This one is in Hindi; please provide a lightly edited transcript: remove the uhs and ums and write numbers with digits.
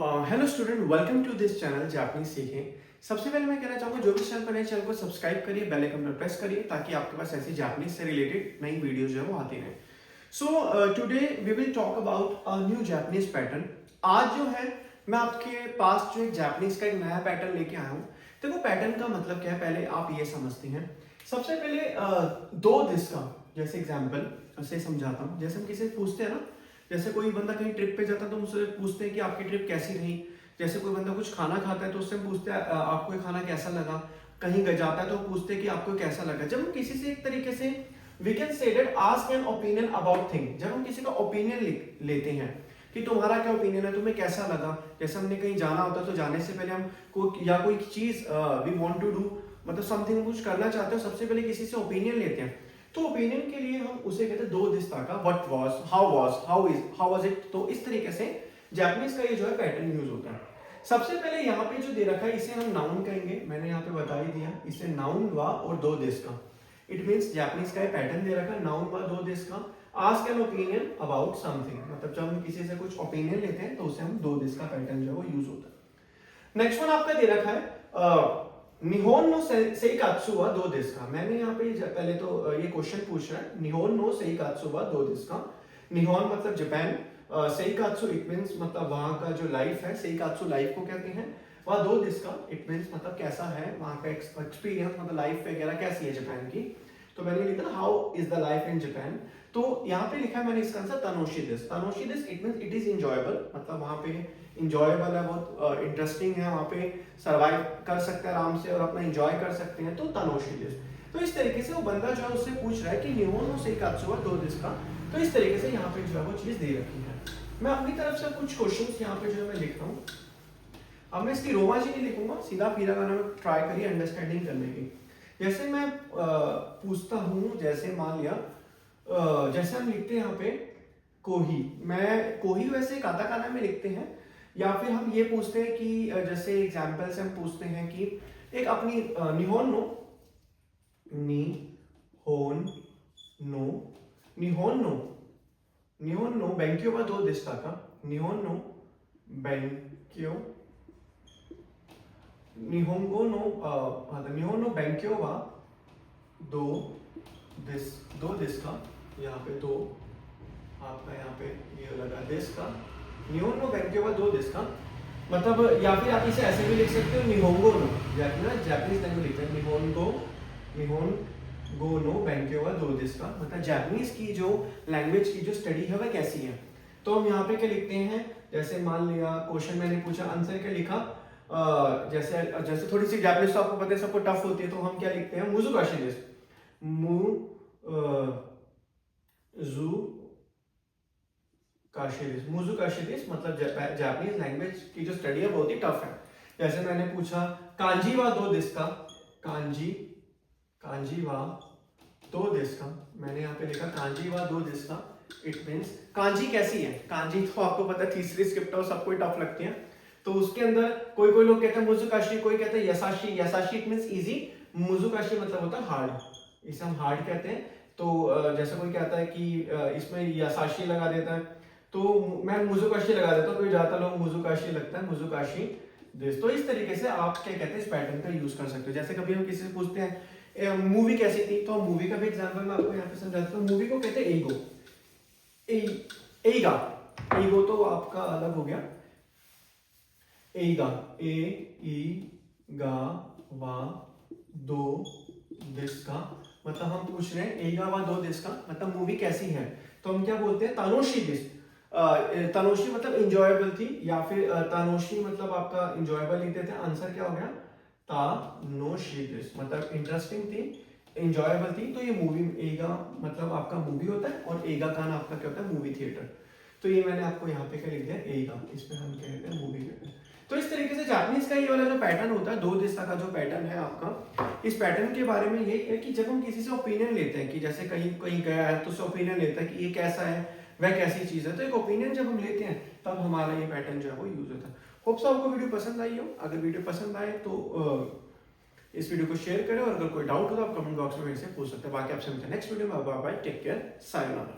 Hello student, welcome to this channel Japanese सीखें। सबसे पहले मैं कहना चाहूँगा जो भी चैनल पर नए चैनल को सब्सक्राइब करिए, बेल आइकन पर प्रेस करिए ताकि आपके पास ऐसी जापानीज से रिलेटेड नई वीडियोज जो है वो आती रहें। So today we will talk about a new Japanese pattern. आज जो है मैं आपके पास जो एक जापानीज का एक नया पैटर्न लेके आया हूँ। देखो पैटर्न का मतलब क्या है, पहले आप ये समझते हैं। सबसे पहले दो दिस का जैसे एग्जाम्पल से समझाता हूँ। जैसे हम किसी से पूछते हैं ना, जैसे कोई बंदा कहीं ट्रिप पे जाता है तो मुझसे पूछते हैं कि आपकी ट्रिप कैसी रही। जैसे कोई बंदा कुछ खाना खाता है तो उससे पूछते हैं आपको ये खाना कैसा लगा। कहीं जाता है तो पूछते हैं कि आपको कैसा लगा। जब हम किसी से एक तरीके से we can say that ask an opinion about thing, जब हम किसी का ओपिनियन लेते हैं कि तुम्हारा क्या ओपिनियन है, तुम्हें कैसा लगा। जैसे हमने कहीं जाना होता है तो जाने से पहले हम कोई चीज वी वांट टू डू, मतलब समथिंग कुछ करना चाहते हो, सबसे पहले किसी से ओपिनियन लेते हैं। तो ओपिनियन के लिए हम उसे कहते हैं दो दिस्ता का what was, how was it. तो इस तरीके से जापानीज का ये जो है पैटर्न यूज होता है। सबसे पहले यहाँ पे जो दे रखा है इसे हम नाउन कहेंगे। मैंने यहाँ पे बता ही दिया, इसे नाउन वा और दो दिस का। इट मींस जापानीज का ये पैटर्न दे रखा है नाउन वा दो दिस का। Ask an opinion about something, मतलब जब हम किसी से कुछ ओपिनियन लेते हैं तो उसे हम दो दिस का पैटर्न जो है वो यूज होता है। नेक्स्ट वन आपका दे रखा है निहोन नो सेइकात्सु वा दो दिस का। मैंने यहाँ पे पहले तो ये क्वेश्चन पूछ रहा है निहोन नो सेइकात्सु वा दो दिस का। निहोन मतलब जापान, सेइकात्सु इट मींस मतलब वहाँ का जो लाइफ है, सेइकात्सु लाइफ को कहते हैं। वह दो दिस का इट मींस मतलब कैसा है वहाँ का एक्सपीरियंस, मतलब लाइफ वगैरह कैसी है जापान की। तो मैंने लिखा ना how is the life in Japan. तो यहाँ पे लिखा है मैंने इसका आंसर तनोशी दिस। तनोशी दिस it means it is enjoyable, मतलब वहाँ पे इंजॉयबल है, बहुत इंटरेस्टिंग है, वहाँ पे सर्वाइव कर सकते हैं आराम से और अपना एंजॉय कर सकते हैं। तो तनोशी दिस। तो इस तरीके से वो बंदा जो है उससे पूछ रहा है कि निहोन नो सेइकात्सु वा दो दिस का। तो इस तरीके से यहाँ पे जो है वो चीज दे रखी है। मैं अपनी तरफ से कुछ क्वेश्चंस यहाँ पे जो है मैं लिख रहा हूँ। अब मैं इसकी रोमाजी नहीं लिखूंगा, सीधा फीरा गाना में ट्राई करिए अंडरस्टैंडिंग करने की। जैसे मैं पूछता हूँ, जैसे मान लिया जैसे हम लिखते हैं यहाँ पे कोही, मैं कोही वैसे काताकाना में लिखते हैं। या फिर हम ये पूछते हैं कि जैसे एग्जाम्पल से हम पूछते हैं कि एक अपनी निहोन नो निहोन नो निहोन नो निहोन नो बेंक्यो वा दो दिस्ता का। निहोन नो बेंक्यो निहोंगो नो निहोन नो बेंक्यो वा दो दिस का। यहाँ पे दो आपका यहाँ पे ये लगा दिस का। निहोन नो बेंक्यो वा दो दिस का मतलब, या फिर आप इसे ऐसे भी लिख सकते हो निहोंगो नो, जापानीज लैंग्वेज लिखते हैं निहोंगो नो बेंक्यो वा दो दिस का, मतलब जापानीज की जो लैंग्वेज की जो स्टडी है वह कैसी है। तो हम यहाँ पे क्या लिखते हैं, जैसे मान लिया क्वेश्चन मैंने पूछा, आंसर क्या लिखा। जैसे जैसे थोड़ी सी जापानीज तो आपको पता है सबको टफ होती है, तो हम क्या लिखते हैं मुजुकाशी दिस। मुजुकाशी दिस मतलब जापानीज लैंग्वेज की जो स्टडी है बहुत ही टफ है। जैसे मैंने पूछा कांजी वा दो दिस का, कांजी वा दो दिस का। मैंने यहाँ पे लिखा कांजी वा दो दिस का। इट मींस कांजी कैसी है। कांजी तो आपको पता है तीसरी स्क्रिप्ट है, सबको टफ लगती है। तो उसके अंदर कोई कोई लोग कहते हैं मुजुकाशी, कोई कहते हैं यसाशी। यसाशी इट मींस इजी, मुजुकाशी मतलब होता है हार्ड, इसे हम हार्ड कहते हैं। तो जैसे कोई कहता है कि इसमें यसाशी लगा देता है, तो मैं मुजुकाशी लगा देता हूँ। कोई ज्यादा लोग मुजुकाशी लगता है, मुजुकाशी दिस। तो इस तरीके से आप क्या कहते हैं इस पैटर्न का यूज कर सकते हो। जैसे कभी हम किसी से पूछते हैं मूवी कैसी थी, तो मूवी का भी एग्जांपल मैं आपको यहाँ पे समझाता हूँ। मूवी को कहते हैं एगो, एगा। एगो तो आपका अलग हो गया, एगा, ए ई गा वा दो दिस का। मतलब हम पूछ रहे हैं एगा वा दो दिस का मतलब मूवी कैसी है। तो हम क्या बोलते हैं तानोशी दिस। तानोशी मतलब इंजॉयबल थी, या फिर तानोशी मतलब आपका इंजॉयबल लिखते थे। आंसर क्या हो गया तानोशी दिस, मतलब इंटरेस्टिंग थी, इंजॉयबल थी। तो ये मूवी एगा मतलब आपका मूवी होता है, और एगा कान आपका क्या होता है मूवी थिएटर। तो ये मैंने आपको यहाँ पे क्या लिख दिया एगा, इसमें हम क्या कहते हैं मूवी कहते हैं। तो इस तरीके से जापानीज का ये वाला जो पैटर्न होता है दो दिशा का जो पैटर्न है आपका, इस पैटर्न के बारे में ये है कि जब हम किसी से ओपिनियन लेते हैं कि जैसे कहीं कहीं गया है तो उससे ओपिनियन लेता है कि ये कैसा है, वह कैसी चीज है। तो एक ओपिनियन जब हम लेते हैं तब हमारा ये पैटर्न जो है वो यूज होता है। होप सो आपको वीडियो पसंद आई हो। अगर वीडियो पसंद आए तो इस वीडियो को शेयर करें, और अगर कोई डाउट हो तो आप कमेंट बॉक्स में मेरे से पूछ सकते हैं। बाकी आपसे मिलते हैं नेक्स्ट वीडियो में। Bye bye, take care, sayonara.